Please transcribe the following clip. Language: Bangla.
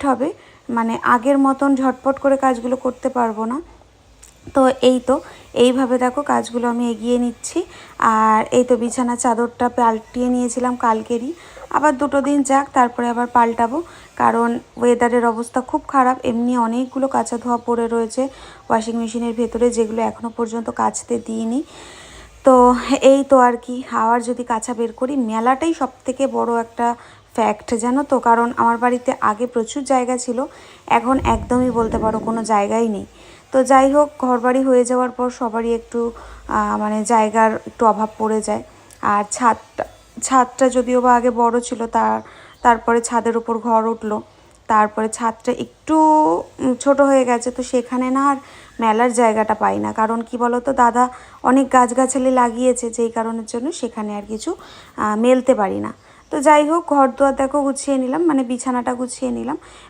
লেট হবে, মানে আগের মতন ঝটপট করে কাজগুলো করতে পারবো না। তো এইভাবে দেখো কাজগুলো আমি এগিয়ে নিচ্ছি। আর এই তো বিছানা চাদরটা পাল্টিয়ে নিয়েছিলাম কালকেরই, আবার 2 দিন যাক তারপরে আবার পাল্টাবো, কারণ ওয়েদারের অবস্থা খুব খারাপ। এমনি অনেকগুলো কাচা ধোয়া পড়ে রয়েছে ওয়াশিং মেশিনের ভেতরে, যেগুলো এখনও পর্যন্ত কাচতে দিইনি। তো এই তো আর কি, আবার যদি কাছা বের করি, মেলাটাই সবথেকে বড় একটা ফ্যাক্ট জানো তো। কারণ আমার বাড়িতে আগে প্রচুর জায়গা ছিল, এখন একদমই বলতে পারো কোনো জায়গাই নেই। তো যাই হোক, ঘরবাড়ি হয়ে যাওয়ার পর সবারই একটু মানে জায়গার একটু অভাব পড়ে যায়। আর ছাদটা যদিও বা আগে বড় ছিল, তারপরে ছাদের উপর ঘর উঠলো, তারপরে ছাদটা একটু ছোট হয়ে গেছে, তো সেখানে না আর মেলার জায়গাটা পাই না। কারণ কি বলো তো, দাদা অনেক গাছগাছালি লাগিয়েছে, যেই কারণের জন্য সেখানে আর কিছু মেলতে পারি না। তো যাই হোক, ঘর দুয়ার দেখো গুছিয়ে নিলাম, মানে বিছানাটা গুছিয়ে নিলাম।